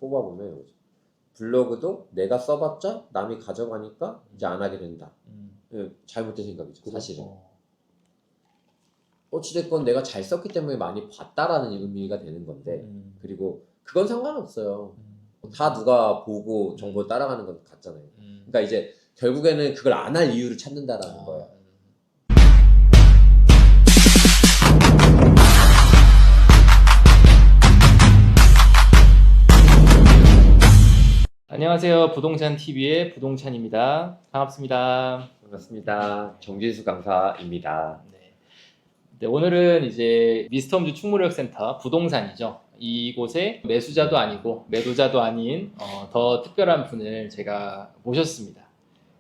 뽑아보면 이거죠. 블로그도 내가 써봤자 남이 가져가니까 이제 안 하게 된다. 잘못된 생각이죠, 사실은. 어찌됐건 내가 잘 썼기 때문에 많이 봤다라는 의미가 되는 건데, 그리고 그건 상관없어요. 다 누가 보고 정보 따라가는 건 같잖아요. 그러니까 이제 결국에는 그걸 안 할 이유를 찾는다라는 거예요. 안녕하세요. 부동산TV의 부동찬입니다. 반갑습니다. 반갑습니다. 정진수 강사입니다. 네, 오늘은 이제 미스터홈즈 충무력센터 부동산이죠. 이곳에 매수자도 아니고 매도자도 아닌 더 특별한 분을 제가 모셨습니다.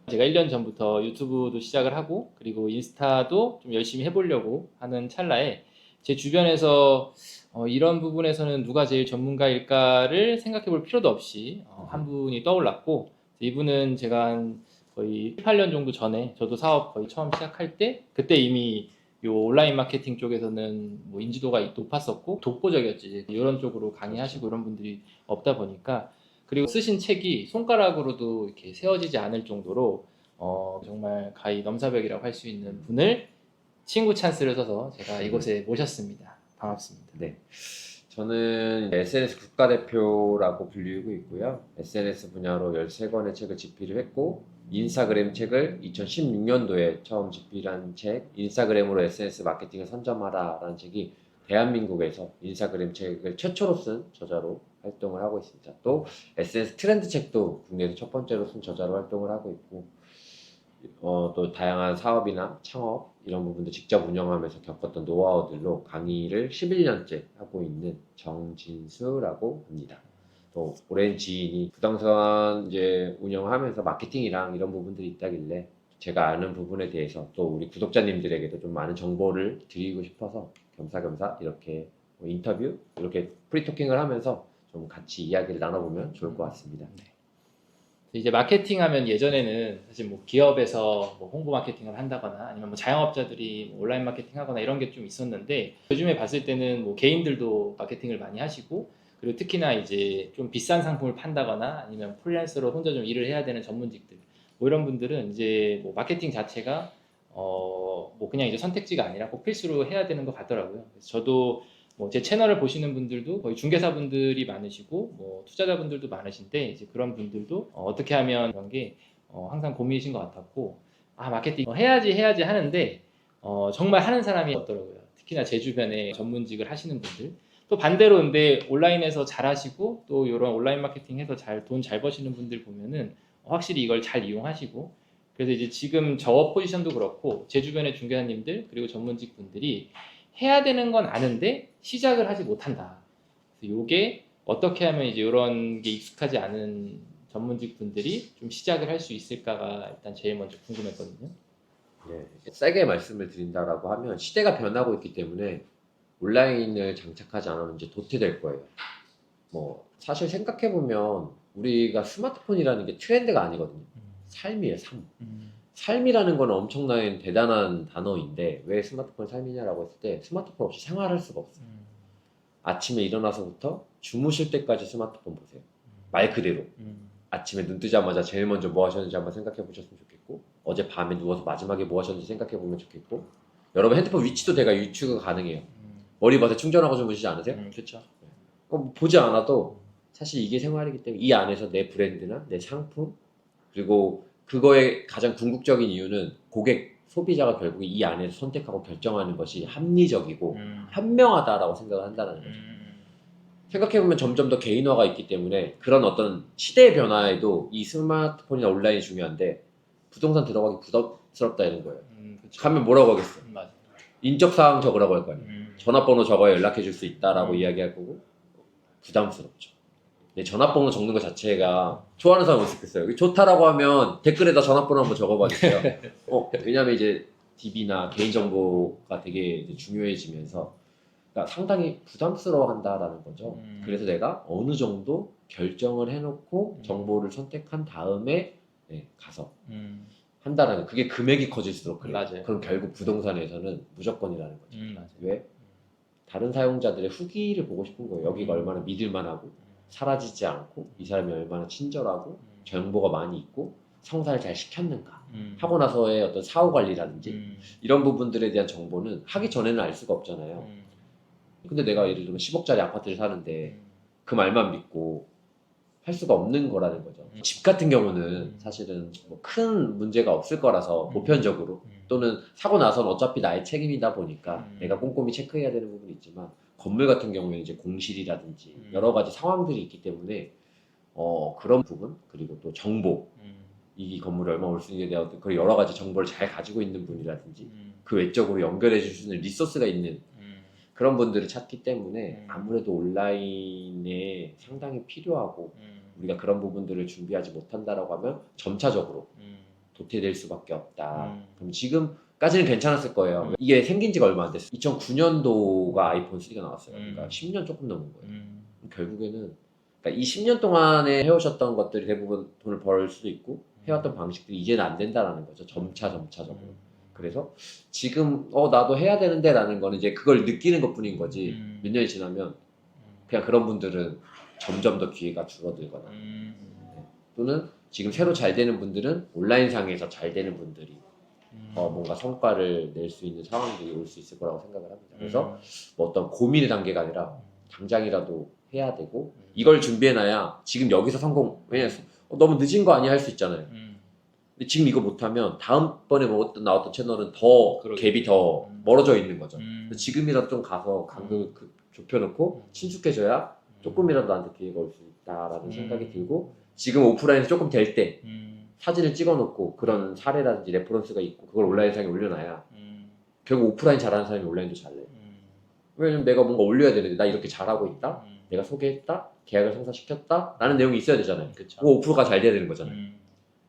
제가 1년 전부터 유튜브도 시작을 하고 그리고 인스타도 좀 열심히 해보려고 하는 찰나에 제 주변에서 이런 부분에서는 누가 제일 전문가일까를 생각해 볼 필요도 없이 한 분이 떠올랐고, 이분은 제가 한 거의 8년 정도 전에 저도 사업 거의 처음 시작할 때 그때 이미 요 온라인 마케팅 쪽에서는 뭐 인지도가 높았었고 독보적이었지. 이런 쪽으로 강의하시고 이런 분들이 없다 보니까, 그리고 쓰신 책이 손가락으로도 이렇게 세워지지 않을 정도로 정말 가히 넘사벽이라고 할 수 있는 분을 친구 찬스를 써서 제가 이곳에 모셨습니다. 반갑습니다. 네, 저는 SNS 국가대표라고 불리고 있고요. SNS 분야로 13권의 책을 집필을 했고, 인스타그램 책을 2016년도에 처음 집필한 책, 인스타그램으로 SNS 마케팅을 선점하라 라는 책이 대한민국에서 인스타그램 책을 최초로 쓴 저자로 활동을 하고 있습니다. 또 SNS 트렌드 책도 국내에서 첫 번째로 쓴 저자로 활동을 하고 있고, 또 다양한 사업이나 창업 이런 부분도 직접 운영하면서 겪었던 노하우들로 강의를 11년째 하고 있는 정진수라고 합니다. 또 오랜 지인이 부동산 이제 운영하면서 마케팅이랑 이런 부분들이 있다길래 제가 아는 부분에 대해서 또 우리 구독자님들에게도 좀 많은 정보를 드리고 싶어서 겸사겸사 이렇게 인터뷰, 이렇게 프리토킹을 하면서 좀 같이 이야기를 나눠보면 좋을 것 같습니다. 이제 마케팅 하면 예전에는 사실 뭐 기업에서 뭐 홍보 마케팅을 한다거나 아니면 뭐 자영업자들이 뭐 온라인 마케팅 하거나 이런 게 좀 있었는데, 요즘에 봤을 때는 뭐 개인들도 마케팅을 많이 하시고, 그리고 특히나 이제 좀 비싼 상품을 판다거나 아니면 프리랜서로 혼자 좀 일을 해야 되는 전문직들, 뭐 이런 분들은 이제 뭐 마케팅 자체가 뭐 그냥 이제 선택지가 아니라 꼭 필수로 해야 되는 것 같더라고요. 그래서 저도 뭐 제 채널을 보시는 분들도 거의 중개사분들이 많으시고 뭐 투자자분들도 많으신데, 이제 그런 분들도 어떻게 하면 그런 게 항상 고민이신 것 같았고, 마케팅 해야지 하는데 정말 하는 사람이 없더라고요. 특히나 제 주변에 전문직을 하시는 분들, 또 반대로 근데 온라인에서 잘 하시고 또 이런 온라인 마케팅 해서 돈 잘 버시는 분들 보면은 확실히 이걸 잘 이용하시고, 그래서 이제 지금 저 포지션도 그렇고 제 주변의 중개사님들 그리고 전문직 분들이 해야 되는 건 아는데 시작을 하지 못한다. 그래서 이게 어떻게 하면 이제 이런 게 익숙하지 않은 전문직 분들이 좀 시작을 할 수 있을까가 일단 제일 먼저 궁금했거든요. 네, 세게 말씀을 드린다라고 하면 시대가 변하고 있기 때문에 온라인을 장착하지 않으면 이제 도태될 거예요. 뭐 사실 생각해 보면 우리가 스마트폰이라는 게 트렌드가 아니거든요. 삶이에요, 삶. 삶이라는 건 엄청나게 대단한 단어인데 왜 스마트폰이 삶이냐라고 했을 때 스마트폰 없이 생활할 수가 없어요. 아침에 일어나서부터 주무실 때까지 스마트폰 보세요. 말 그대로. 아침에 눈 뜨자마자 제일 먼저 뭐 하셨는지 한번 생각해 보셨으면 좋겠고, 어제 밤에 누워서 마지막에 뭐 하셨는지 생각해 보면 좋겠고, 여러분 핸드폰 위치도 제가 유추가 가능해요. 머리맡에 충전하고 주무시지 않으세요? 그렇죠. 보지 않아도 사실 이게 생활이기 때문에 이 안에서 내 브랜드나 내 상품, 그리고 그거의 가장 궁극적인 이유는 고객, 소비자가 결국 이 안에서 선택하고 결정하는 것이 합리적이고 현명하다라고 생각을 한다는 거죠. 생각해보면 점점 더 개인화가 있기 때문에 그런 어떤 시대의 변화에도 이 스마트폰이나 온라인이 중요한데, 부동산 들어가기 부담스럽다 이런 거예요. 가면 뭐라고 하겠어? 맞아. 인적사항 적으라고 할 거 아니에요. 전화번호 적어야 연락해 줄 수 있다라고 이야기할 거고, 부담스럽죠. 전화번호 적는 것 자체가 좋아하는 사람 있겠어요. 좋다라고 하면 댓글에다 전화번호 한번 적어봐 주세요. 왜냐면 이제 DB나 개인정보가 되게 이제 중요해지면서 그러니까 상당히 부담스러워 한다라는 거죠. 그래서 내가 어느 정도 결정을 해놓고 정보를 선택한 다음에 가서 한다라는, 그게 금액이 커질수록 그래요. 맞아요. 그럼 결국 부동산에서는 무조건이라는 거죠. 맞아요. 왜? 다른 사용자들의 후기를 보고 싶은 거예요. 여기가 얼마나 믿을만하고 사라지지 않고 이 사람이 얼마나 친절하고 정보가 많이 있고 성사를 잘 시켰는가 하고 나서의 어떤 사후 관리라든지 이런 부분들에 대한 정보는 하기 전에는 알 수가 없잖아요. 근데 내가 예를 들면 10억짜리 아파트를 사는데 그 말만 믿고 할 수가 없는 거라는 거죠. 집 같은 경우는 사실은 뭐 큰 문제가 없을 거라서 보편적으로 또는 사고 나서는 어차피 나의 책임이다 보니까 내가 꼼꼼히 체크해야 되는 부분이 있지만 건물 같은 경우에는 이제 공실이라든지 여러 가지 상황들이 있기 때문에 그런 부분 그리고 또 정보 이 건물이 얼마 올 수 있는지에 대한 그 여러 가지 정보를 잘 가지고 있는 분이라든지 그 외적으로 연결해 줄 수 있는 리소스가 있는 그런 분들을 찾기 때문에 아무래도 온라인에 상당히 필요하고 우리가 그런 부분들을 준비하지 못한다라고 하면 점차적으로 도태될 수밖에 없다. 그럼 지금까지는 괜찮았을 거예요. 이게 생긴 지가 얼마 안 됐어요. 2009년도가 아이폰 3가 나왔어요. 그러니까 10년 조금 넘은 거예요. 결국에는 그러니까 이 10년 동안에 해오셨던 것들이 대부분 돈을 벌 수도 있고 해왔던 방식들이 이제는 안 된다라는 거죠. 점차적으로. 그래서 지금 나도 해야 되는데 라는 거는 이제 그걸 느끼는 것 뿐인 거지 몇 년이 지나면 그냥 그런 분들은 점점 더 기회가 줄어들거나 또는 지금 새로 잘 되는 분들은 온라인상에서 잘 되는 분들이 뭔가 성과를 낼 수 있는 상황들이 올 수 있을 거라고 생각을 합니다. 그래서 뭐 어떤 고민의 단계가 아니라 당장이라도 해야 되고 이걸 준비해놔야 지금 여기서 성공 왜냐면 너무 늦은 거 아니야 할 수 있잖아요. 근데 지금 이거 못하면 다음번에 나왔던 채널은 더 갭이 더 멀어져 있는 거죠. 지금이라도 좀 가서 간극을 좁혀놓고 친숙해져야 조금이라도 나한테 기회가 올 수 있다라는 생각이 들고 지금 오프라인에서 조금 될 때 사진을 찍어놓고 그런 사례라든지 레퍼런스가 있고 그걸 온라인상에 올려놔야 결국 오프라인 잘하는 사람이 온라인도 잘해. 왜냐면 내가 뭔가 올려야 되는데 나 이렇게 잘하고 있다? 내가 소개했다? 계약을 성사시켰다? 라는 내용이 있어야 되잖아요. 그쵸. 그거 오프가 잘 돼야 되는 거잖아요.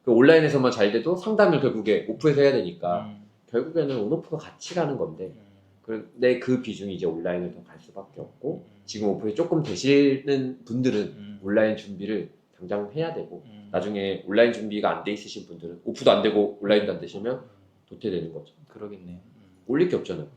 그 온라인에서만 잘 돼도 상담을 결국에 오프에서 해야 되니까 결국에는 온오프가 같이 가는 건데 근데 그 비중이 이제 온라인을 더 갈 수밖에 없고 지금 오프에 조금 되시는 분들은 온라인 준비를 당장 해야 되고 나중에 온라인 준비가 안 돼 있으신 분들은 오프도 안 되고 온라인도 안 되시면 도태되는 거죠. 그러겠네요. 올릴 게 없잖아요.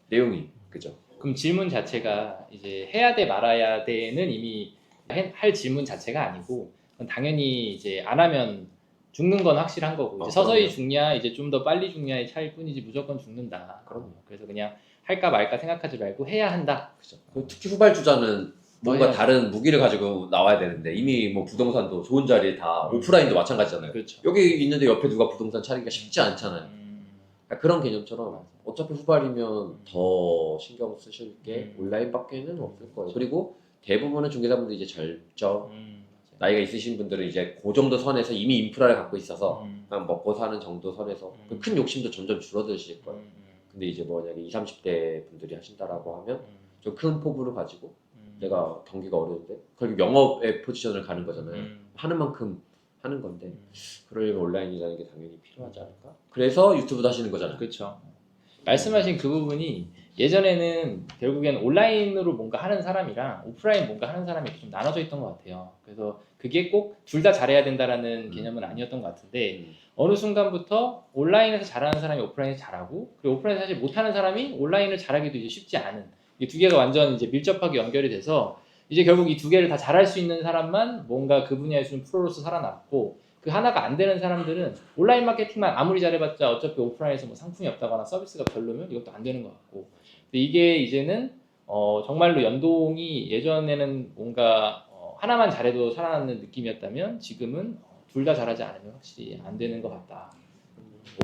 내용이 그죠? 그럼 질문 자체가 이제 해야 돼 말아야 돼는 이미 할 질문 자체가 아니고 그건 당연히 이제 안 하면 죽는 건 확실한 거고 이제 서서히 그럼요. 죽냐 이제 좀 더 빨리 죽냐의 차일 뿐이지 무조건 죽는다. 그럼요. 그래서 그냥 할까 말까 생각하지 말고 해야 한다. 그죠. 특히 후발주자는 뭔가 해야죠. 다른 무기를 가지고 나와야 되는데 이미 뭐 부동산도 좋은 자리에 다 오프라인도 마찬가지잖아요. 그렇죠. 여기 있는데 옆에 누가 부동산 차리기가 쉽지 않잖아요. 그러니까 그런 개념처럼 어차피 후발이면 더 신경 쓰실 게 온라인밖에는 없을 거예요. 그리고 대부분의 중개사분들이 이제 젊죠. 나이가 있으신 분들은 이제 그 정도 선에서 이미 인프라를 갖고 있어서 그냥 먹고 사는 정도 선에서 큰 욕심도 점점 줄어드실 거예요. 근데 이제 만약에 20, 30대 분들이 하신다라고 하면 좀 큰 포부를 가지고 내가 경기가 어려운데 결국 영업의 포지션을 가는 거잖아요. 하는 만큼 하는 건데 그러려면 온라인이라는 게 당연히 필요하지 않을까? 그래서 유튜브도 하시는 거잖아요. 그렇죠. 말씀하신 그 부분이 예전에는 결국엔 온라인으로 뭔가 하는 사람이랑 오프라인 뭔가 하는 사람이 이렇게 좀 나눠져 있던 것 같아요. 그래서 그게 꼭 둘 다 잘해야 된다라는 개념은 아니었던 것 같은데 어느 순간부터 온라인에서 잘하는 사람이 오프라인에서 잘하고 그리고 오프라인에서 사실 못하는 사람이 온라인을 잘하기도 이제 쉽지 않은 이 두 개가 완전 이제 밀접하게 연결이 돼서 이제 결국 이 두 개를 다 잘할 수 있는 사람만 뭔가 그 분야에서는 프로로서 살아남고 그 하나가 안 되는 사람들은 온라인 마케팅만 아무리 잘해봤자 어차피 오프라인에서 뭐 상품이 없다거나 서비스가 별로면 이것도 안 되는 것 같고 근데 이게 이제는 정말로 연동이 예전에는 뭔가 하나만 잘해도 살아남는 느낌이었다면 지금은 둘 다 잘하지 않으면 확실히 안 되는 것 같다.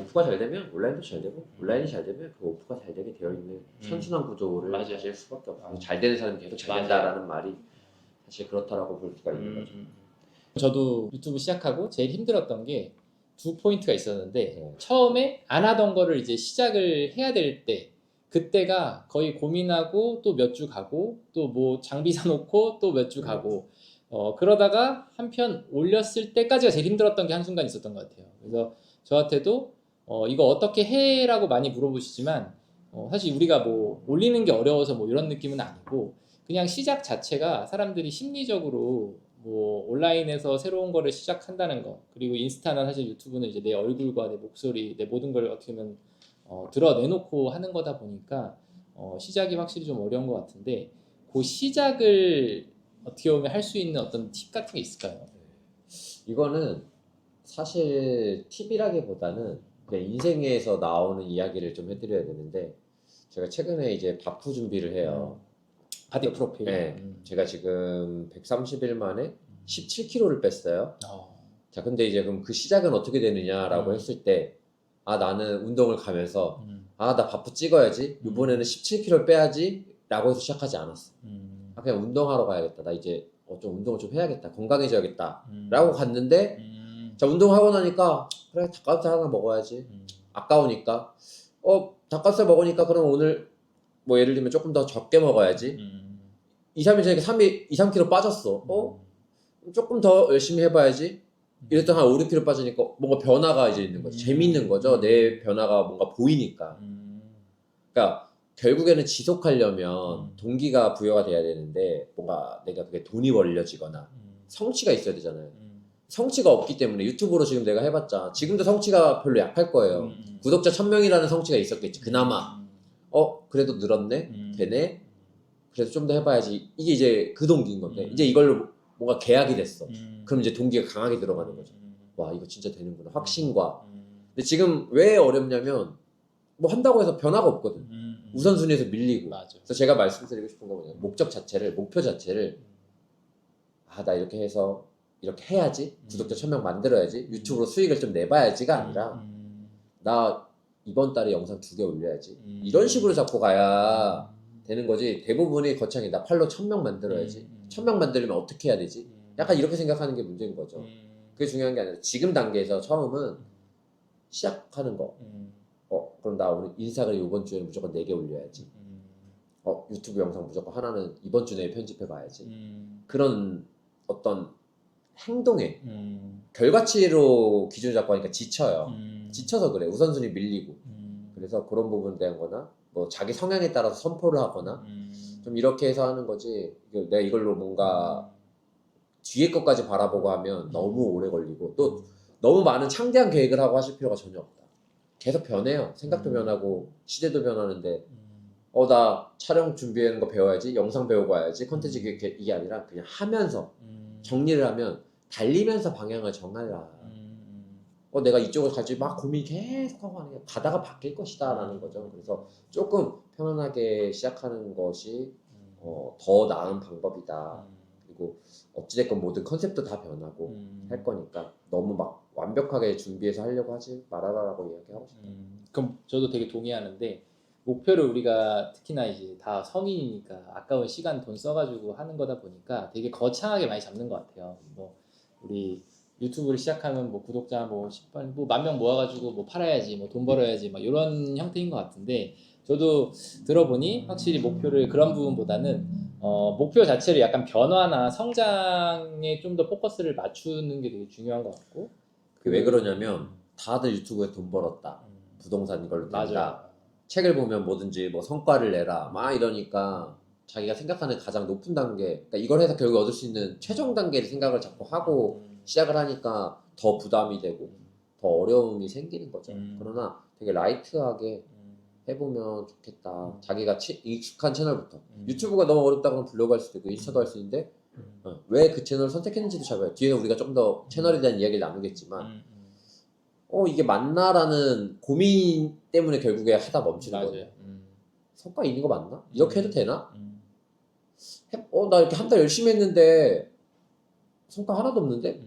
오프가 잘 되면 온라인도 잘 되고 온라인이 잘 되면 그 오프가 잘 되게 되어 있는 선순환 구조를 맞아요. 가질 수밖에 없어요. 잘 되는 사람이 계속 잘 된다라는 말이 사실 그렇다라고 볼 수가 있는 거죠. 저도 유튜브 시작하고 제일 힘들었던 게 두 포인트가 있었는데 네. 처음에 안 하던 거를 이제 시작을 해야 될 때 그때가 거의 고민하고 또 몇 주 가고 또 뭐 장비 사놓고 또 몇 주 가고 그러다가 한편 올렸을 때까지가 제일 힘들었던 게 한순간 있었던 것 같아요. 그래서 저한테도 이거 어떻게 해라고 많이 물어보시지만 사실 우리가 뭐 올리는 게 어려워서 뭐 이런 느낌은 아니고 그냥 시작 자체가 사람들이 심리적으로 뭐 온라인에서 새로운 거를 시작한다는 거 그리고 인스타나 사실 유튜브는 이제 내 얼굴과 내 목소리 내 모든 걸 어떻게 보면 드러내놓고 하는 거다 보니까 시작이 확실히 좀 어려운 것 같은데 그 시작을 어떻게 보면 할 수 있는 어떤 팁 같은 게 있을까요? 이거는 사실 팁이라기보다는 그냥 인생에서 나오는 이야기를 좀 해드려야 되는데, 제가 최근에 이제 바프 준비를 해요. 바디 프로필. 네, 제가 지금 130일 만에 17kg를 뺐어요. 자, 근데 이제 그럼 그 시작은 어떻게 되느냐라고 했을 때, 아, 나는 운동을 가면서, 아, 나 바프 찍어야지. 이번에는 17kg 빼야지. 라고 해서 시작하지 않았어. 아, 그냥 운동하러 가야겠다. 나 이제 좀 운동을 좀 해야겠다. 건강해져야겠다. 라고 갔는데, 자, 운동하고 나니까, 그래, 닭가슴살 하나 먹어야지. 아까우니까. 닭가슴살 먹으니까 그럼 오늘, 뭐 예를 들면 조금 더 적게 먹어야지. 2, 3일 전에 2, 3kg 빠졌어. 조금 더 열심히 해봐야지. 이랬더니 한 5, 6kg 빠지니까 뭔가 변화가 이제 있는 거죠. 재밌는 거죠. 내 변화가 뭔가 보이니까. 그러니까 결국에는 지속하려면 동기가 부여가 돼야 되는데, 뭔가 내가 그게 돈이 벌려지거나 성취가 있어야 되잖아요. 성취가 없기 때문에 유튜브로 지금 내가 해봤자 지금도 성취가 별로 약할 거예요. 구독자 1000명이라는 성취가 있었겠지. 그나마 그래도 늘었네? 되네? 그래서 좀 더 해봐야지. 이게 이제 그 동기인 건데, 이제 이걸로 뭔가 계약이 됐어. 그럼 이제 동기가 강하게 들어가는 거죠. 와, 이거 진짜 되는구나. 확신과. 근데 지금 왜 어렵냐면, 뭐 한다고 해서 변화가 없거든. 우선순위에서 밀리고. 맞아. 그래서 제가 말씀드리고 싶은 거 뭐냐면, 목표 자체를, 아, 나 이렇게 해서 이렇게 해야지. 구독자 1000명 만들어야지. 유튜브로 수익을 좀 내봐야지가 아니라, 나 이번 달에 영상 2개 올려야지. 이런 식으로 잡고 가야 되는 거지. 대부분이 거창해. 나 팔로 1000명 만들어야지. 1000명 만들려면 어떻게 해야 되지? 약간 이렇게 생각하는 게 문제인 거죠. 그게 중요한 게 아니라 지금 단계에서 처음은 시작하는 거. 그럼 나 오늘 인스타그램 이번 주에 무조건 4개 올려야지. 유튜브 영상 무조건 하나는 이번 주 내에 편집해 봐야지. 그런 어떤 행동에 결과치로 기준 잡고 하니까 지쳐요. 지쳐서 그래. 우선순위 밀리고. 그래서 그런 부분에 대한 거나 뭐 자기 성향에 따라서 선포를 하거나 좀 이렇게 해서 하는 거지. 내가 이걸로 뭔가 뒤에 것까지 바라보고 하면 너무 오래 걸리고, 또 너무 많은 창대한 계획을 하고 하실 필요가 전혀 없다. 계속 변해요. 생각도 변하고 시대도 변하는데, 나 촬영 준비하는 거 배워야지, 영상 배우고 와야지, 컨텐츠 이게 아니라 그냥 하면서 정리를 하면 달리면서 방향을 정하라. 내가 이쪽을 갈지 막 고민 계속 하고 하는 게 가다가 바뀔 것이다 라는 거죠. 그래서 조금 편안하게 시작하는 것이 더 나은 방법이다. 그리고 어찌됐건 모든 컨셉도 다 변하고 할 거니까 너무 막 완벽하게 준비해서 하려고 하지 말아라라고 이야기하고 싶어요. 그럼 저도 되게 동의하는데, 목표를 우리가 특히나 이제 다 성인이니까 아까운 시간 돈 써가지고 하는 거다 보니까 되게 거창하게 많이 잡는 것 같아요. 뭐 우리 유튜브를 시작하면 뭐 구독자 뭐 10만 뭐 10,000명 모아가지고 뭐 팔아야지, 뭐 돈 벌어야지, 막 이런 형태인 것 같은데, 저도 들어보니 확실히 목표를 그런 부분보다는 목표 자체를 약간 변화나 성장에 좀 더 포커스를 맞추는 게 되게 중요한 것 같고. 왜 그러냐면 다들 유튜브에 돈 벌었다, 부동산 이걸로 된다, 맞아. 책을 보면 뭐든지 뭐 성과를 내라 막 이러니까 자기가 생각하는 가장 높은 단계, 그러니까 이걸 해서 결국 얻을 수 있는 최종 단계를 생각을 자꾸 하고 시작을 하니까 더 부담이 되고 더 어려움이 생기는 거죠. 그러나 되게 라이트하게 해보면 좋겠다. 자기가 익숙한 채널부터. 유튜브가 너무 어렵다 그러면 블로그 할 수도 있고 인스타도 할 수 있는데, 왜 그 채널을 선택했는지도 잘 봐요. 뒤에는 우리가 좀 더 채널에 대한 이야기를 나누겠지만, 이게 맞나라는 고민 때문에 결국에 하다 멈추는 거예요. 성과 있는 거 맞나? 이렇게 해도 되나? 나 이렇게 한 달 열심히 했는데 성과 하나도 없는데?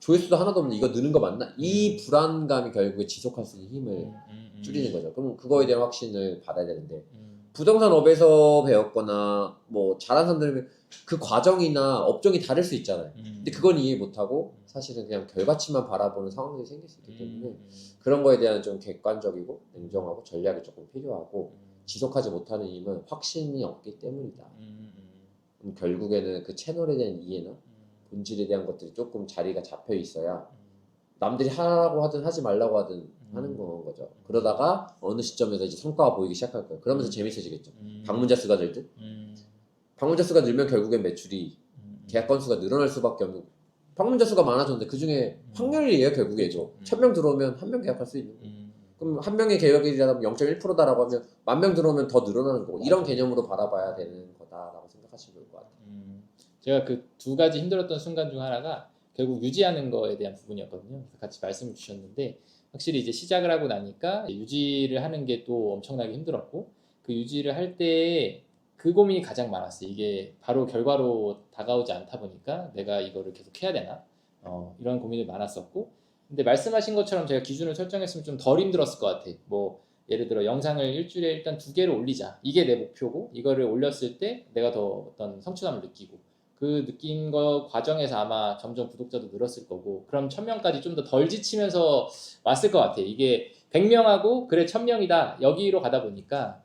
조회수도 하나도 없는데 이거 느는 거 맞나? 이 불안감이 결국에 지속할 수 있는 힘을 줄이는 거죠. 그럼 그거에 대한 확신을 받아야 되는데, 부동산 업에서 배웠거나 뭐 잘하는 사람들은 그 과정이나 업종이 다를 수 있잖아요. 근데 그건 이해 못하고 사실은 그냥 결과치만 바라보는 상황들이 생길 수 있기 때문에 그런 거에 대한 좀 객관적이고 냉정하고 전략이 조금 필요하고, 지속하지 못하는 이유는 확신이 없기 때문이다. 그럼 결국에는 그 채널에 대한 이해나 본질에 대한 것들이 조금 자리가 잡혀 있어야 남들이 하라고 하든 하지 말라고 하든 하는 건 거죠. 그러다가 어느 시점에서 이제 성과가 보이기 시작할 거예요. 그러면서 재밌어지겠죠. 방문자 수가 늘듯. 방문자 수가 늘면 결국엔 매출이, 계약 건수가 늘어날 수밖에 없는. 방문자 수가 많아졌는데 그 중에 확률이에요. 결국에 1000명 들어오면 1명 계약할 수 있는 거예요. 그럼 1명의 계약이라면 0.1%다라고 하면 10,000명 들어오면 더 늘어나는 거고, 이런 개념으로 바라봐야 되는 거다라고 생각하시면 좋을 것 같아요. 제가 그 두 가지 힘들었던 순간 중 하나가 결국 유지하는 거에 대한 부분이었거든요. 그래서 같이 말씀을 주셨는데 확실히 이제 시작을 하고 나니까 유지를 하는 게 또 엄청나게 힘들었고 그 유지를 할 때 그 고민이 가장 많았어요. 이게 바로 결과로 다가오지 않다 보니까 내가 이거를 계속 해야 되나? 이런 고민이 많았었고 근데 말씀하신 것처럼 제가 기준을 설정했으면 좀 덜 힘들었을 것 같아. 뭐 예를 들어 영상을 일주일에 일단 2개를 올리자. 이게 내 목표고 이거를 올렸을 때 내가 더 어떤 성취감을 느끼고 그 느낀 거 과정에서 아마 점점 구독자도 늘었을 거고 그럼 1000명까지 좀 더 덜 지치면서 왔을 것 같아. 이게 100명하고 그래 1000명이다 여기로 가다 보니까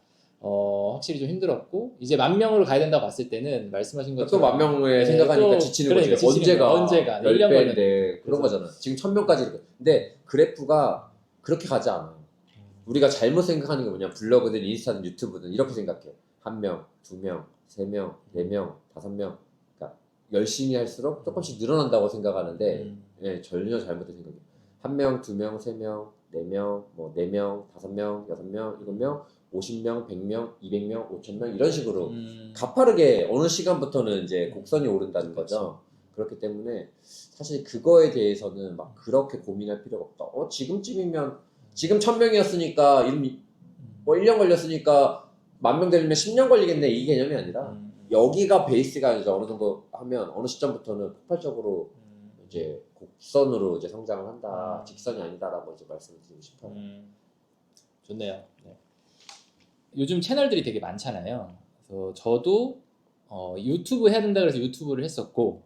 확실히 좀 힘들었고 이제 10,000명으로 가야 된다고 봤을 때는 말씀하신 또 것처럼 10,000명에 네, 생각하니까 또 지치는 그러니까 거지. 지치는 거야. 언제가 1년 10배인데 그런 그래서- 거잖아. 지금 1000명까지 이렇게. 근데 그래프가 그렇게 가지 않아. 우리가 잘못 생각하는 게 뭐냐. 블로그든 인스타든 유튜브든 이렇게 생각해. 1명, 2명, 3명, 4명, 5명. 그러니까 열심히 할수록 조금씩 늘어난다고 생각하는데 예, 전혀 잘못된 생각이에요. 1명, 2명, 3명, 4명, 뭐 4명, 5명, 6명, 7명, 50명, 100명, 200명, 5,000명 이런 식으로 가파르게 어느 시간부터는 이제 곡선이 오른다는 거죠. 그렇기 때문에 사실 그거에 대해서는 막 그렇게 고민할 필요가 없다. 지금쯤이면 지금 1,000명이었으니까 뭐 1년 걸렸으니까 10,000명 되려면 10년 걸리겠네 이 개념이 아니라 여기가 베이스가 이제 어느 정도 하면 어느 시점부터는 폭발적으로 이제 곡선으로 이제 성장을 한다. 직선이 아니다라고 이제 말씀을 드리고 싶어요. 좋네요. 네. 요즘 채널들이 되게 많잖아요. 그래서 저도 유튜브 해야 된다 그래서 유튜브를 했었고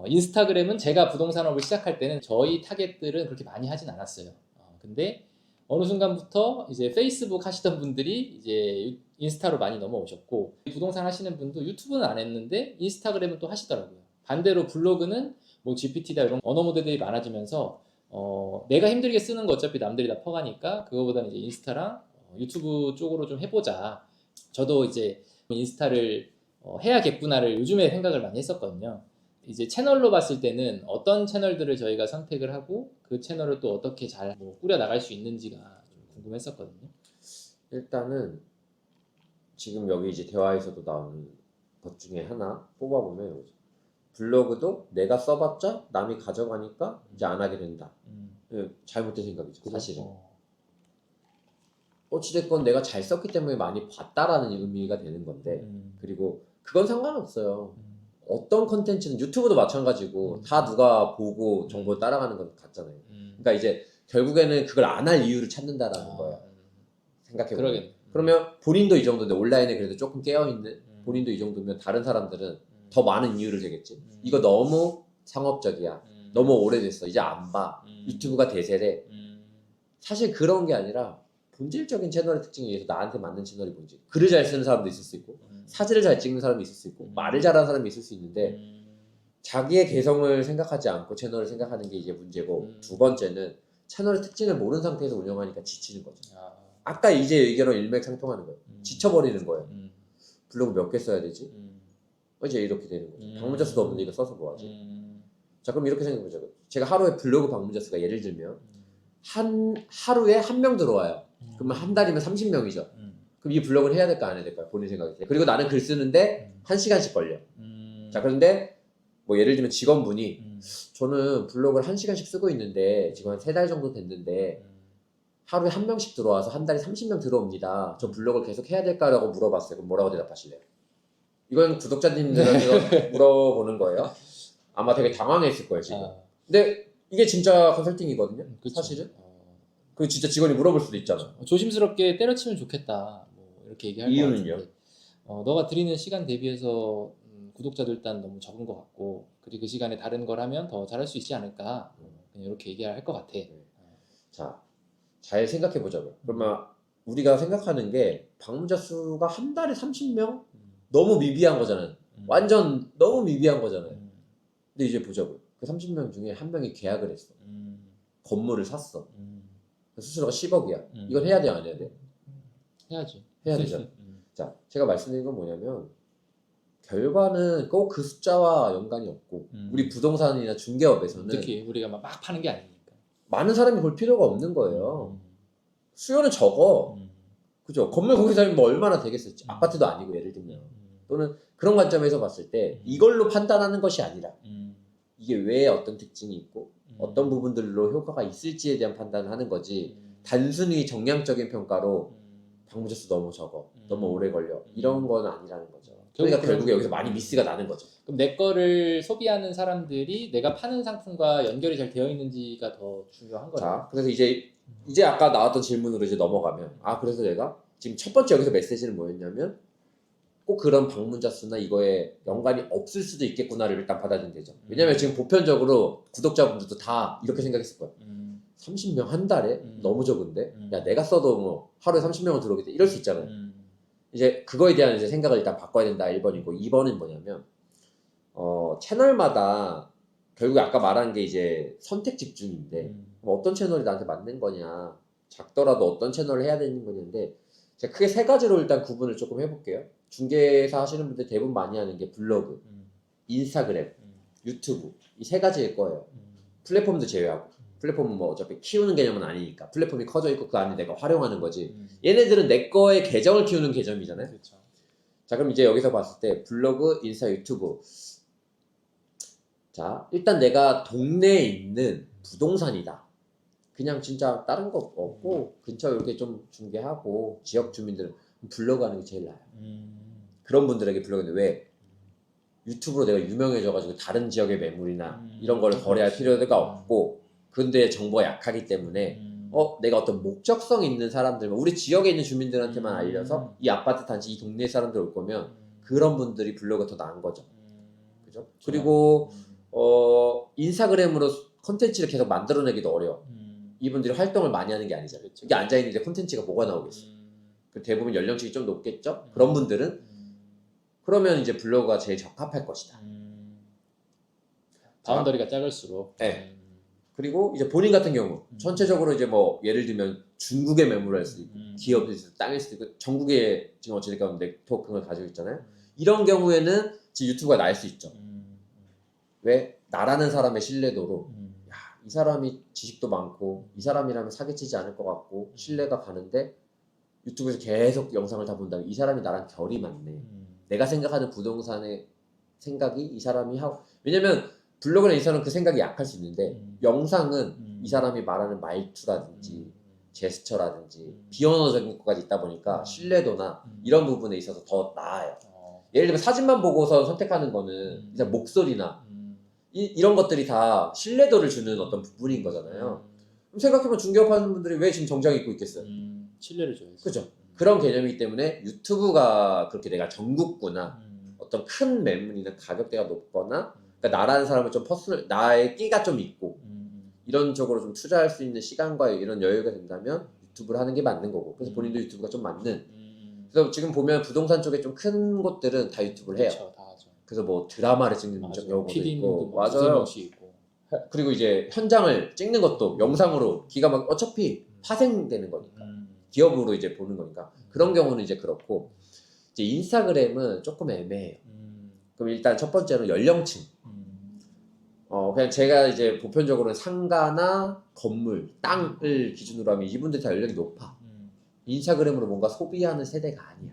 인스타그램은 제가 부동산업을 시작할 때는 저희 타겟들은 그렇게 많이 하진 않았어요. 근데 어느 순간부터 이제 페이스북 하시던 분들이 이제 인스타로 많이 넘어오셨고 부동산 하시는 분도 유튜브는 안 했는데 인스타그램은 또 하시더라고요. 반대로 블로그는 뭐 GPT다 이런 언어 모델들이 많아지면서 내가 힘들게 쓰는 거 어차피 남들이 다 퍼가니까 그거보다는 이제 인스타랑 유튜브 쪽으로 좀 해보자. 저도 이제 인스타를 해야겠구나를 요즘에 생각을 많이 했었거든요. 이제 채널로 봤을 때는 어떤 채널들을 저희가 선택을 하고 그 채널을 또 어떻게 잘 뭐 꾸려 나갈 수 있는지가 좀 궁금했었거든요. 일단은 지금 여기 이제 대화에서도 나오는 것 중에 하나 뽑아보면 블로그도 내가 써봤자 남이 가져가니까 이제 안 하게 된다. 잘못된 생각이죠. 사실은. 어찌됐건 내가 잘 썼기 때문에 많이 봤다라는 의미가 되는 건데 그리고 그건 상관없어요. 어떤 컨텐츠는 유튜브도 마찬가지고 다 누가 보고 정보 따라가는 건 같잖아요. 그러니까 이제 결국에는 그걸 안 할 이유를 찾는다라는 거예요. 생각해보면. 그러면 본인도 이 정도인데 온라인에 그래도 조금 깨어있는 본인도 이 정도면 다른 사람들은 더 많은 이유를 되겠지. 이거 너무 상업적이야. 너무 오래됐어. 이제 안 봐. 유튜브가 대세래. 사실 그런 게 아니라 본질적인 채널의 특징에 의해서 나한테 맞는 채널이 뭔지. 글을 잘 쓰는 사람도 있을 수 있고 사진을 잘 찍는 사람이 있을 수 있고 말을 잘하는 사람이 있을 수 있는데 자기의 개성을 생각하지 않고 채널을 생각하는 게 이제 문제고 두 번째는 채널의 특징을 모르는 상태에서 운영하니까 지치는 거죠. 아까 이제 의견은 일맥상통하는 거예요. 지쳐버리는 거예요. 블로그 몇 개 써야 되지? 이제 이렇게 되는 거죠. 방문자 수도 없는데 이거 써서 뭐하지? 자 그럼 이렇게 생각해보자고요. 제가 하루에 블로그 방문자 수가 예를 들면 하루에 1명 들어와요. 그러면 한 달이면 30명이죠. 그럼 이 블로그를 해야 될까 안 해야 될까요? 본인 생각에. 그리고 나는 글 쓰는데 1시간씩 걸려. 자 그런데 뭐 예를 들면 직원분이 저는 블로그를 1시간씩 쓰고 있는데 지금 한 3달 정도 됐는데 하루에 1명씩 들어와서 한 달에 30명 들어옵니다. 저 블로그를 계속 해야 될까라고 물어봤어요. 그럼 뭐라고 대답하실래요? 이건 구독자님들한테 물어보는 거예요. 아마 되게 당황했을 거예요 지금. 근데 이게 진짜 컨설팅이거든요. 그쵸. 사실은. 그 진짜 직원이 물어볼 수도 있잖아. 조심스럽게 때려치면 좋겠다. 뭐 이렇게 얘기할 것 이유는요? 같은데 너가 드리는 시간 대비해서 구독자도 일단 너무 적은 것 같고 그리고 그 시간에 다른 걸 하면 더 잘할 수 있지 않을까 그냥 이렇게 얘기할 것 같아. 자, 잘 생각해 보자고요. 그러면 우리가 생각하는 게 방문자 수가 한 달에 30명? 너무 미비한 거잖아요. 완전 너무 미비한 거잖아요. 근데 이제 보자고요. 그 30명 중에 한 명이 계약을 했어. 건물을 샀어. 수수료가 10억이야. 이건 해야 돼요, 안 해야 돼요? 해야지. 해야 되죠. 자, 제가 말씀드린 건 뭐냐면 결과는 꼭 그 숫자와 연관이 없고 우리 부동산이나 중개업에서는 특히 우리가 막 파는 게 아니니까 많은 사람이 볼 필요가 없는 거예요. 수요는 적어. 그죠? 건물 거기 살면 뭐 얼마나 되겠어요? 아파트도 아니고 예를 들면 또는 그런 관점에서 봤을 때 이걸로 판단하는 것이 아니라 음. 이게 왜 어떤 특징이 있고 음. 어떤 부분들로 효과가 있을지에 대한 판단을 하는 거지 음. 단순히 정량적인 평가로 음. 방문자 수 너무 적어 너무 오래 걸려 음. 이런 건 아니라는 거죠. 그러니까 결국에 여기서 많이 미스가 나는 거죠. 그럼 내 거를 소비하는 사람들이 내가 파는 상품과 연결이 잘 되어 있는지가 더 중요한 거죠. 자, 그래서 이제 아까 나왔던 질문으로 이제 넘어가면 그래서 내가 지금 첫 번째 여기서 메시지는 뭐였냐면 꼭 그런 방문자 수나 이거에 연관이 없을 수도 있겠구나를 일단 받아들이면 되죠. 왜냐면 지금 보편적으로 구독자분들도 다 이렇게 생각했을 거예요. 30명 한 달에 너무 적은데 야 내가 써도 뭐 하루에 30명은 들어오겠다 이럴 수 있잖아요. 이제 그거에 대한 이제 생각을 일단 바꿔야 된다 1번이고 2번은 뭐냐면 채널마다 결국에 아까 말한 게 이제 선택 집중인데 뭐 어떤 채널이 나한테 맞는 거냐 작더라도 어떤 채널을 해야 되는 거냐인데 제가 크게 세 가지로 일단 구분을 조금 해볼게요. 중개사 하시는 분들 대부분 많이 하는 게 블로그, 인스타그램, 유튜브 이 세 가지일 거예요. 플랫폼도 제외하고 플랫폼은 뭐 어차피 키우는 개념은 아니니까 플랫폼이 커져 있고 그 안에 내가 활용하는 거지 얘네들은 내 거의 계정을 키우는 개념이잖아요. 그렇죠. 자 그럼 이제 여기서 봤을 때 블로그, 인스타, 유튜브 자 일단 내가 동네에 있는 부동산이다. 그냥 진짜 다른 거 없고 근처에 이렇게 좀 중개하고 지역 주민들은 블로그 하는 게 제일 나아요. 그런 분들에게 블로그는 왜 유튜브로 내가 유명해져가지고 다른 지역의 매물이나 이런 거를 거래할 필요가 없고 근데 정보가 약하기 때문에 내가 어떤 목적성 있는 사람들 우리 지역에 있는 주민들한테만 알려서 이 아파트 단지 이 동네 사람들 올 거면 그런 분들이 블로그가 더 나은 거죠. 그죠? 그리고 인스타그램으로 콘텐츠를 계속 만들어내기도 어려워. 이분들이 활동을 많이 하는 게 아니잖아요. 이게 앉아있는데 콘텐츠가 뭐가 나오겠어. 대부분 연령층이 좀 높겠죠? 그런 분들은 그러면 이제 블로그가 제일 적합할 것이다. 바운더리가 작을수록. 네. 그리고 이제 본인 같은 경우 전체적으로 이제 뭐 예를 들면 중국에 매물할 수도 있고 기업일 수도 있고 땅일 수도 있고 전국에 지금 어찌됐건 네트워크를 가지고 있잖아요. 이런 경우에는 지금 유튜브가 나을 수 있죠. 왜? 나라는 사람의 신뢰도로 야, 이 사람이 지식도 많고 이 사람이라면 사기치지 않을 것 같고 신뢰가 가는데 유튜브에서 계속 영상을 다 본다면 이 사람이 나랑 결이 맞네. 내가 생각하는 부동산의 생각이 이 사람이 하고 왜냐면 블로그나 인스타는 그 생각이 약할 수 있는데 영상은 이 사람이 말하는 말투라든지 제스처라든지 비언어적인 것까지 있다 보니까 신뢰도나 이런 부분에 있어서 더 나아요. 예를 들면 사진만 보고서 선택하는 거는 이제 목소리나 이런 것들이 다 신뢰도를 주는 어떤 부분인 거잖아요. 그럼 생각해보면 중개업 하는 분들이 왜 지금 정장 입고 있겠어요? 신뢰를 줘야죠. 그죠? 그런 개념이기 때문에 유튜브가 그렇게 내가 전국구나 어떤 큰 매물이나 가격대가 높거나 그러니까 나라는 사람을 좀 나의 끼가 좀 있고 이런 쪽으로 좀 투자할 수 있는 시간과 이런 여유가 된다면 유튜브를 하는 게 맞는 거고 그래서 본인도 유튜브가 좀 맞는 그래서 지금 보면 부동산 쪽에 좀 큰 곳들은 다 유튜브를 해요. 그렇죠, 다 하죠. 그래서 뭐 드라마를 찍는 경우도 있고 맞아요. 있고. 그리고 이제 현장을 찍는 것도 영상으로 기가 막 어차피 파생되는 거니까 기업으로 이제 보는 거니까 그런 경우는 이제 그렇고 이제 인스타그램은 조금 애매해요. 그럼 일단 첫 번째로 연령층. 그냥 제가 이제 보편적으로 상가나 건물, 땅을 기준으로 하면 이분들 다 연령이 높아. 인스타그램으로 뭔가 소비하는 세대가 아니야.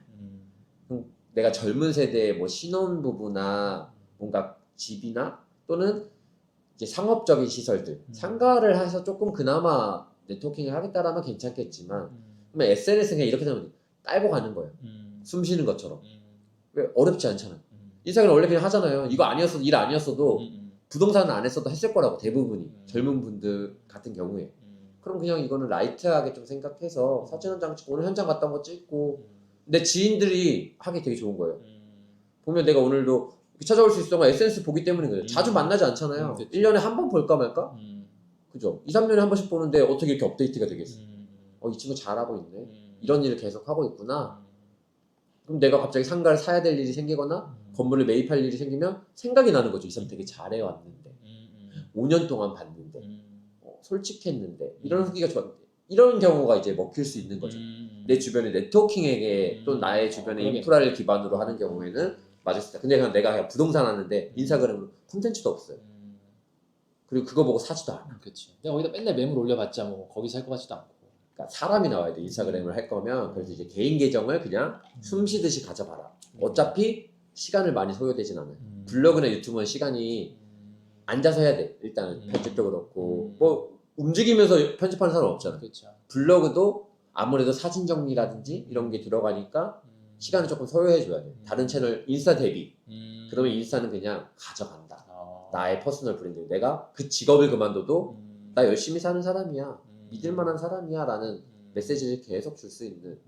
그럼 내가 젊은 세대의 뭐 신혼부부나 뭔가 집이나 또는 이제 상업적인 시설들, 상가를 해서 조금 그나마 네트워킹을 하겠다라면 괜찮겠지만 그러면 SNS는 그냥 이렇게 되면 깔고 가는 거예요. 숨 쉬는 것처럼. 왜 어렵지 않잖아요. 인스타그램 원래 그냥 하잖아요. 이거 아니었어도 일 아니었어도 부동산은 안 했어도 했을 거라고 대부분이 젊은 분들 같은 경우에 그럼 그냥 이거는 라이트하게 좀 생각해서 사진 한 장 찍고 오늘 현장 갔다 온 거 찍고 내 지인들이 하기 되게 좋은 거예요. 보면 내가 오늘도 찾아올 수 있어가 SNS 보기 때문인 거예요. 자주 만나지 않잖아요. 1년에 한 번 볼까 말까? 그죠? 2, 3년에 한 번씩 보는데 어떻게 이렇게 업데이트가 되겠어? 이 친구 잘하고 있네. 이런 일을 계속 하고 있구나. 그럼 내가 갑자기 상가를 사야 될 일이 생기거나 건물을 매입할 일이 생기면 생각이 나는 거죠. 이 사람 되게 잘해왔는데 5년 동안 봤는데 솔직했는데 이런 후기가 좋았는데 이런 경우가 이제 먹힐 수 있는 거죠. 내 주변의 네트워킹에게 또 나의 주변의 인프라를 기반으로 하는 경우에는 맞을 수 있다. 근데 내가 그냥 부동산 하는데 인스타그램으로 콘텐츠도 없어요. 그리고 그거 보고 사지도 않아. 그렇지. 내가 거기다 맨날 매물 올려봤자 뭐 거기 살 것 같지도 않고. 그러니까 사람이 나와야 돼. 인스타그램을 할 거면 그래서 이제 개인 계정을 그냥 숨 쉬듯이 가져봐라. 어차피 시간을 많이 소요되진 않아요. 블로그나 유튜브는 시간이 앉아서 해야 돼. 일단은 편집도 그렇고 뭐 움직이면서 편집하는 사람 없잖아. 그렇죠. 블로그도 아무래도 사진 정리라든지 이런 게 들어가니까 시간을 조금 소요해줘야 돼. 다른 채널 인스타 대비. 그러면 인스타는 그냥 가져간다. 나의 퍼스널 브랜드. 내가 그 직업을 그만둬도 나 열심히 사는 사람이야. 믿을 만한 사람이야. 라는 메시지를 계속 줄 수 있는.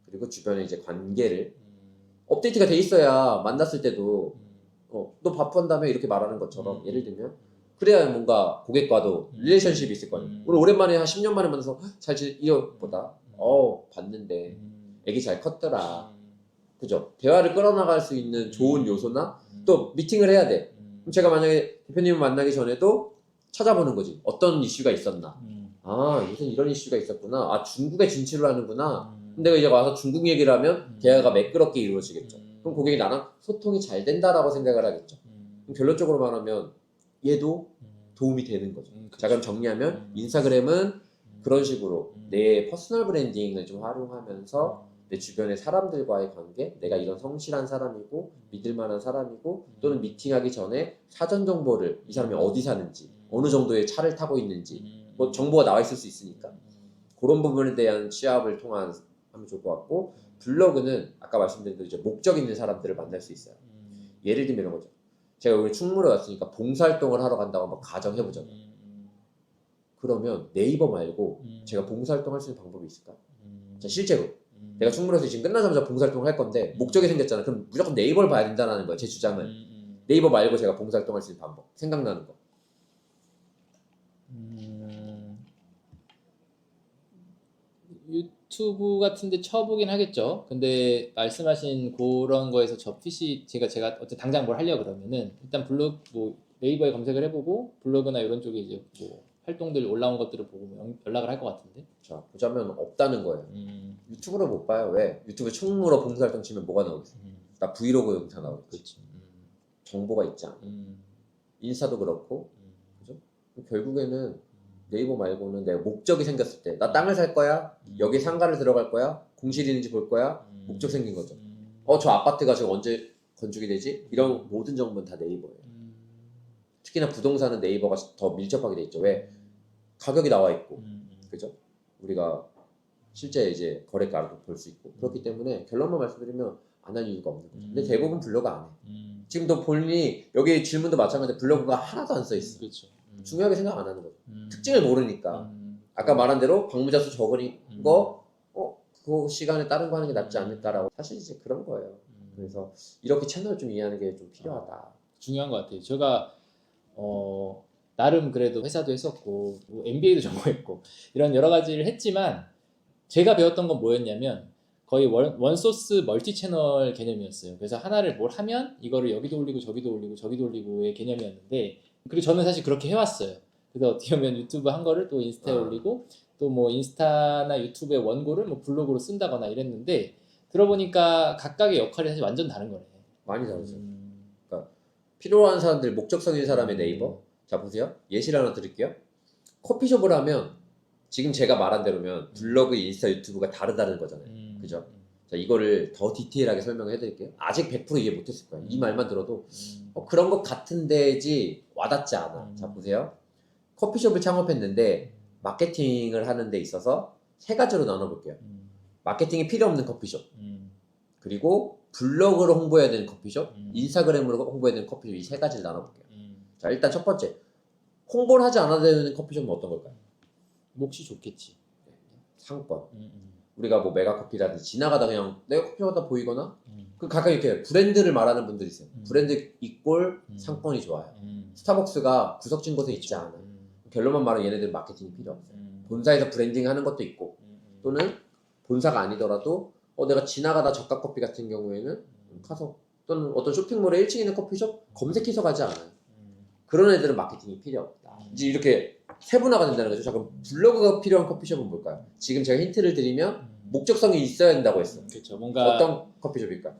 그리고 주변에 이제 관계를 업데이트가 돼 있어야 만났을 때도 너 바쁜다며 이렇게 말하는 것처럼 예를 들면 그래야 뭔가 고객과도 릴레이션십이 있을 거 아니에요. 우리 오랜만에 한 10년 만에 만나서 잘 이어보다 봤는데 애기 잘 컸더라. 그죠? 대화를 끌어나갈 수 있는 좋은 요소나 또 미팅을 해야 돼. 그럼 제가 만약에 대표님을 만나기 전에도 찾아보는 거지. 어떤 이슈가 있었나. 아, 요새 이런 이슈가 있었구나. 아, 중국에 진출을 하는구나. 그럼 내가 이제 와서 중국 얘기를 하면 대화가 매끄럽게 이루어지겠죠. 그럼 고객이 나랑 소통이 잘 된다라고 생각을 하겠죠. 그럼 결론적으로 말하면 얘도 도움이 되는 거죠. 자, 그럼 정리하면 인스타그램은 그런 식으로 내 퍼스널 브랜딩을 좀 활용하면서 내 주변의 사람들과의 관계, 내가 이런 성실한 사람이고 믿을 만한 사람이고 또는 미팅하기 전에 사전 정보를 이 사람이 어디 사는지 어느 정도의 차를 타고 있는지 뭐 정보가 나와 있을 수 있으니까 그런 부분에 대한 취합을 통한 하면 좋을 것 같고 블로그는 아까 말씀드린 대로 이제 목적 있는 사람들을 만날 수 있어요. 예를 들면 이런 거죠. 제가 여기 충무로 왔으니까 봉사활동을 하러 간다고 한번 가정해보자고요. 그러면 네이버 말고 제가 봉사활동 할 수 있는 방법이 있을까? 자, 실제로 내가 충무로에서 지금 끝나자마자 봉사활동을 할 건데 목적이 생겼잖아. 그럼 무조건 네이버를 봐야 된다는 거예요. 제 주장은. 네이버 말고 제가 봉사활동 할 수 있는 방법 생각나는 거. 유튜브 같은데 쳐보긴 하겠죠. 근데 말씀하신 그런 거에서 저 PC 제가 어쨌든 당장 뭘 하려 그러면은 일단 블로그 뭐 네이버에 검색을 해보고 블로그나 이런 쪽에 이제 뭐 활동들 올라온 것들을 보고 연락을 할 것 같은데. 자, 보자면 없다는 거예요. 유튜브로 못 봐요. 왜? 유튜브 충무로 봉사활동 치면 뭐가 나오겠어? 나 브이로그 영상 나오겠지. 그렇지. 정보가 있지 않아. 인스타도 그렇고, 그죠? 결국에는 네이버 말고는 내가 목적이 생겼을 때, 나 땅을 살 거야, 여기 상가를 들어갈 거야, 공실이 있는지 볼 거야, 목적 생긴 거죠. 저 아파트가 지금 언제 건축이 되지? 이런 모든 정보는 다 네이버예요. 특히나 부동산은 네이버가 더 밀접하게 돼 있죠. 왜? 가격이 나와 있고, 그죠? 우리가 실제 이제 거래가도 볼 수 있고 그렇기 때문에 결론만 말씀드리면 안 할 이유가 없는 거죠. 근데 대부분 블로그 안 해. 지금도 본인이 여기 질문도 마찬가지인데 블로그가 하나도 안 써 있어. 그렇죠. 중요하게 생각 안 하는 거죠. 특징을 모르니까. 아까 말한 대로 방문자 수 적은 거, 그 시간에 다른 거 하는 게 낫지 않을까라고 사실 이제 그런 거예요. 그래서 이렇게 채널 좀 이해하는 게 좀 필요하다. 중요한 것 같아요. 제가 나름 그래도 회사도 했었고 뭐 MBA도 전공했고 이런 여러 가지를 했지만 제가 배웠던 건 뭐였냐면 거의 원소스 멀티 채널 개념이었어요. 그래서 하나를 뭘 하면 이거를 여기도 올리고 저기도 올리고 저기도 올리고의 개념이었는데 그리고 저는 사실 그렇게 해왔어요. 그래서 어떻게 보면 유튜브 한 거를 또 인스타에 올리고 또 뭐 인스타나 유튜브의 원고를 뭐 블로그로 쓴다거나 이랬는데 들어보니까 각각의 역할이 사실 완전 다른 거네. 많이 다르죠. 그러니까 필요한 사람들, 목적성 있는 사람의 네이버. 자, 보세요. 예시를 하나 드릴게요. 커피숍을 하면 지금 제가 말한 대로면 블로그, 인스타, 유튜브가 다르다는 거잖아요. 그죠? 자, 이거를 더 디테일하게 설명을 해드릴게요. 아직 100% 이해 못했을 거예요. 이 말만 들어도 그런 것 같은데지 와닿지 않아. 자, 보세요. 커피숍을 창업했는데 마케팅을 하는 데 있어서 세 가지로 나눠볼게요. 마케팅이 필요 없는 커피숍, 그리고 블로그로 홍보해야 되는 커피숍, 인스타그램으로 홍보해야 되는 커피숍, 이 세 가지를 나눠볼게요. 자, 일단 첫 번째, 홍보를 하지 않아도 되는 커피숍은 어떤 걸까요? 몫이 좋겠지. 상권. 우리가 뭐 메가커피라든지 지나가다 그냥 내가 커피마다 보이거나 그 가끔 이렇게 브랜드를 말하는 분들이 있어요. 브랜드 이꼴 상권이 좋아요. 스타벅스가 구석진 곳에 있지 않아. 결론만 말하면 얘네들 마케팅이 필요 없어요. 본사에서 브랜딩 하는 것도 있고 또는 본사가 아니더라도 내가 지나가다 저가 커피 같은 경우에는 가서 또는 어떤 쇼핑몰에 1층에 있는 커피숍 검색해서 가지 않아요. 그런 애들은 마케팅이 필요 없다. 이제 이렇게 세분화가 된다는 거죠. 자, 그럼 블로그가 필요한 커피숍은 뭘까요? 지금 제가 힌트를 드리면 목적성이 있어야 된다고 했어요. 그렇죠. 뭔가 어떤 커피숍일까요?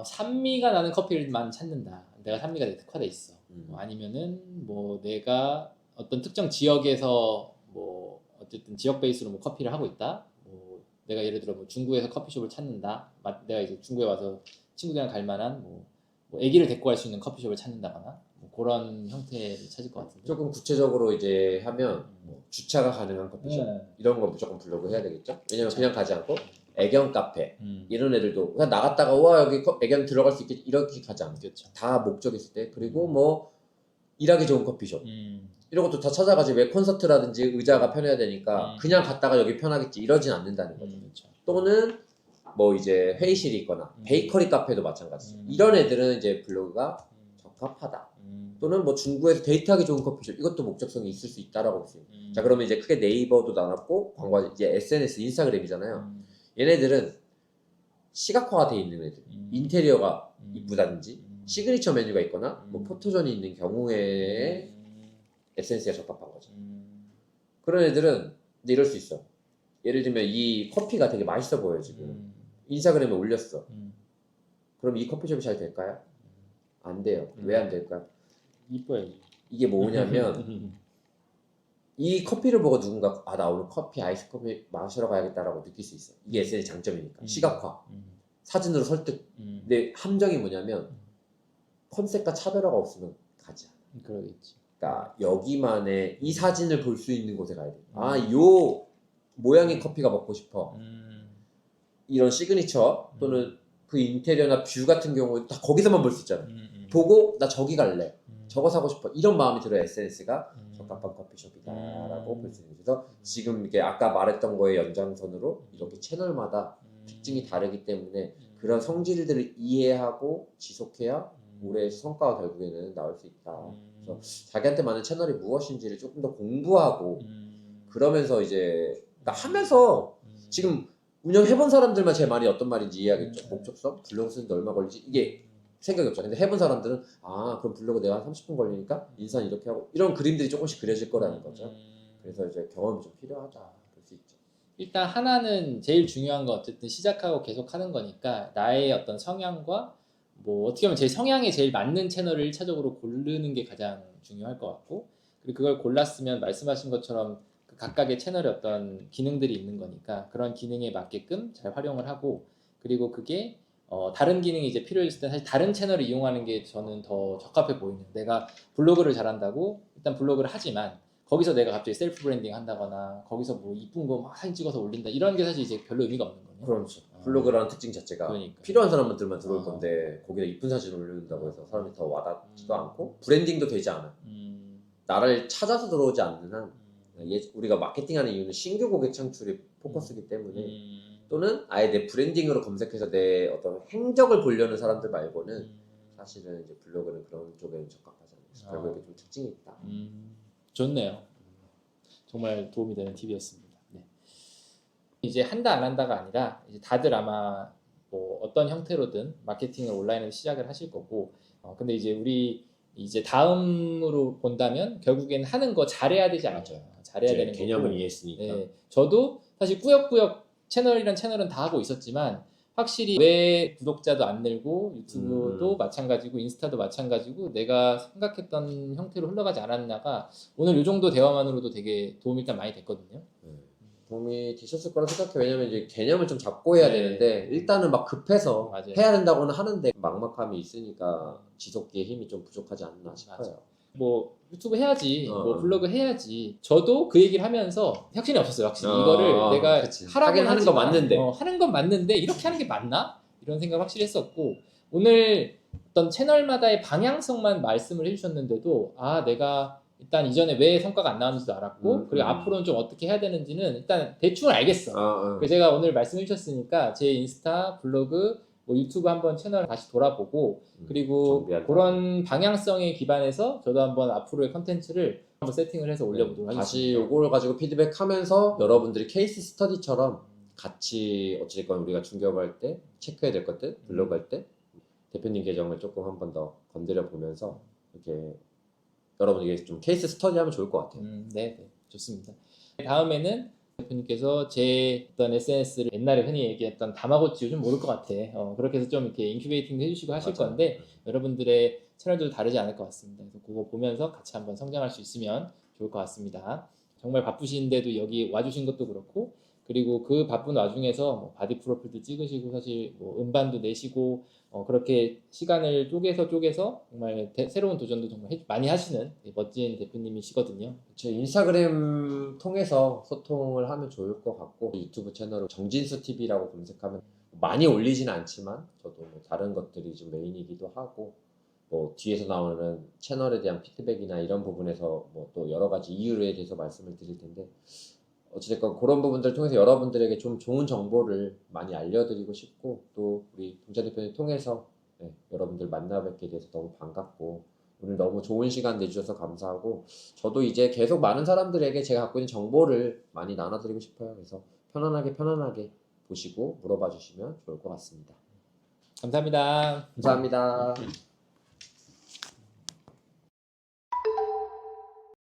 산미가 나는 커피를만 찾는다. 내가 산미가 되게 특화돼 있어. 아니면은 뭐 내가 어떤 특정 지역에서 뭐 어쨌든 지역 베이스로 뭐 커피를 하고 있다. 뭐 내가 예를 들어 뭐 중구에서 커피숍을 찾는다. 내가 이제 중구에 와서 친구들이랑 갈 만한 뭐 뭐 아기를 데리고 갈 수 있는 커피숍을 찾는다거나 뭐 그런 형태를 찾을 것 같은데. 조금 구체적으로 이제 하면 뭐 주차가 가능한 커피숍 이런 거 무조건 블로그 해야 되겠죠. 왜냐면 그냥 가지 않고 애견 카페 이런 애들도 그냥 나갔다가 와 여기 애견 들어갈 수 있겠지 이렇게 가지 않고 그렇죠. 다 목적 있을 때. 그리고 뭐 일하기 좋은 커피숍 이런 것도 다 찾아가지. 왜 콘서트라든지 의자가 편해야 되니까 그냥 갔다가 여기 편하겠지 이러진 않는다는 거죠. 그렇죠. 또는 뭐 이제 회의실이 있거나 베이커리 카페도 마찬가지. 이런 애들은 이제 블로그가 적합하다. 또는 뭐 중구에서 데이트하기 좋은 커피숍 이것도 목적성이 있을 수 있다라고 볼 수 있습니다. 자, 그러면 이제 크게 네이버도 나눴고 광고 이제 SNS 인스타그램이잖아요. 얘네들은 시각화가 돼 있는 애들, 인테리어가 이쁘다든지 시그니처 메뉴가 있거나 뭐 포토존이 있는 경우에 SNS가 적합한 거죠. 그런 애들은 이제 이럴 수 있어. 예를 들면 이 커피가 되게 맛있어 보여 지금. 인스타그램에 올렸어. 그럼 이 커피숍이 잘 될까요? 안 돼요. 왜 안 될까요? 이뻐요. 이게 뭐냐면 이 커피를 보고 누군가 아 나 오늘 커피 아이스 커피 마시러 가야겠다라고 느낄 수 있어. 이게 SNS 장점이니까. 시각화, 사진으로 설득. 근데 함정이 뭐냐면 컨셉과 차별화가 없으면 가지 않아. 그러겠지. 그러니까 여기만의 이 사진을 볼 수 있는 곳에 가야 돼. 아, 요 모양의 커피가 먹고 싶어. 이런 시그니처 또는 그 인테리어나 뷰 같은 경우 다 거기서만 볼 수 있잖아. 보고 나 저기 갈래. 저거 사고 싶어. 이런 마음이 들어야 SNS가 적합한 커피숍이다라고 볼 수 있는 거죠. 그래서 지금 이게 아까 말했던 거의 연장선으로 이렇게 채널마다 특징이 다르기 때문에 그런 성질들을 이해하고 지속해야 올해 성과가 결국에는 나올 수 있다. 그래서 자기한테 맞는 채널이 무엇인지를 조금 더 공부하고 그러면서 이제 그러니까 하면서 지금 운영해본 사람들만 제 말이 어떤 말인지 이해하겠죠. 목적성, 블로그 쓰는데 얼마 걸리지? 이게 생각이 없죠. 근데 해본 사람들은 아 그럼 블로그 내가 한 30분 걸리니까 인사 이렇게 하고 이런 그림들이 조금씩 그려질 거라는 거죠. 그래서 이제 경험이 좀 필요하다 볼 수 있죠. 일단 하나는 제일 중요한 건 어쨌든 시작하고 계속 하는 거니까 나의 어떤 성향과 뭐 어떻게 보면 제 성향에 제일 맞는 채널을 1차적으로 고르는 게 가장 중요할 것 같고 그리고 그걸 골랐으면 말씀하신 것처럼 그 각각의 채널에 어떤 기능들이 있는 거니까 그런 기능에 맞게끔 잘 활용을 하고 그리고 그게 다른 기능이 이제 필요했을 때 사실 다른 채널을 이용하는 게 저는 더 적합해 보이는 내가 블로그를 잘한다고 일단 블로그를 하지만 거기서 내가 갑자기 셀프 브랜딩 한다거나 거기서 뭐 이쁜 거 막 사진 찍어서 올린다 이런 게 사실 이제 별로 의미가 없는 거예요. 그렇죠. 블로그라는 특징 자체가 그러니까. 필요한 사람들만 들어올 건데 거기다 이쁜 사진을 올린다고 해서 사람이 더 와닿지도 않고 브랜딩도 되지 않아. 나를 찾아서 들어오지 않는 한 우리가 마케팅하는 이유는 신규 고객 창출이 포커스이기 때문에 또는 아예 내 브랜딩으로 검색해서 내 어떤 행적을 보려는 사람들 말고는 사실은 이제 블로그는 그런 쪽에는 적합하지 않아요. 결국에 좀 특징이 있다. 좋네요. 정말 도움이 되는 팁이었습니다. 네. 이제 한다 안 한다가 아니라 이제 다들 아마 뭐 어떤 형태로든 마케팅을 온라인으로 시작을 하실 거고 근데 이제 우리 이제 다음으로 본다면 결국엔 하는 거 잘해야 되지 않죠. 잘해야 되는 거고 개념을 이해했으니까. 네, 저도 사실 꾸역꾸역 채널이란 채널은 다 하고 있었지만 확실히 왜 구독자도 안 늘고 유튜브도 마찬가지고 인스타도 마찬가지고 내가 생각했던 형태로 흘러가지 않았나가 오늘 이 정도 대화만으로도 되게 도움이 일단 많이 됐거든요. 도움이 되셨을 거라 생각해. 왜냐면 이제 개념을 좀 잡고 해야 되는데 일단은 막 급해서 맞아요. 해야 된다고는 하는데 막막함이 있으니까 지속기에 힘이 좀 부족하지 않나 싶어요. 맞아. 뭐 유튜브 해야지, 뭐 블로그 해야지. 저도 그 얘기를 하면서 확신이 없었어요. 확실히 이거를 내가 하라고 하는 건 맞는데 하는 건 맞는데 이렇게 하는 게 맞나? 이런 생각 확실히 했었고 오늘 어떤 채널마다의 방향성만 말씀을 해주셨는데도 아 내가 일단 이전에 왜 성과가 안 나왔는지도 알았고 그리고 앞으로는 좀 어떻게 해야 되는지는 일단 대충은 알겠어. 그래서 제가 오늘 말씀해 주셨으니까 제 인스타, 블로그, 뭐 유튜브 한번 채널 다시 돌아보고 그리고 그런 방향성에 기반해서 저도 한번 앞으로의 컨텐츠를 한번 세팅을 해서 올려보도록 하겠습니다. 다시 요거를 가지고 피드백하면서 여러분들이 케이스 스터디처럼 같이 어찌됐건 우리가 중개업할 때 체크해야 될 것들 블로그 할 때 대표님 계정을 조금 한 번 더 건드려 보면서 이렇게 여러분 이게 좀 케이스 스터디 하면 좋을 것 같아요. 네, 좋습니다. 다음에는 대표님께서 제 어떤 SNS를 옛날에 흔히 얘기했던 다마고치 요즘 모를 것 같아. 그렇게 해서 좀 이렇게 인큐베이팅도 해주시고 하실 건데 여러분들의 채널도 다르지 않을 것 같습니다. 그래서 그거 보면서 같이 한번 성장할 수 있으면 좋을 것 같습니다. 정말 바쁘신데도 여기 와주신 것도 그렇고 그리고 그 바쁜 와중에서 뭐 바디 프로필도 찍으시고 사실 뭐 음반도 내시고 그렇게 시간을 쪼개서 정말 새로운 도전도 정말 많이 하시는 멋진 대표님이시거든요. 제 인스타그램 통해서 소통을 하면 좋을 것 같고 유튜브 채널을 정진수 TV라고 검색하면 많이 올리지는 않지만 저도 뭐 다른 것들이 좀 메인이기도 하고 뭐 뒤에서 나오는 채널에 대한 피드백이나 이런 부분에서 뭐 또 여러 가지 이유에 대해서 말씀을 드릴 텐데 어찌됐건 그런 부분들을 통해서 여러분들에게 좀 좋은 정보를 많이 알려드리고 싶고 또 우리 동자 대표님 통해서 네, 여러분들 만나 뵙게 돼서 너무 반갑고 오늘 너무 좋은 시간 내주셔서 감사하고 저도 이제 계속 많은 사람들에게 제가 갖고 있는 정보를 많이 나눠드리고 싶어요. 그래서 편안하게 보시고 물어봐 주시면 좋을 것 같습니다. 감사합니다. 감사합니다.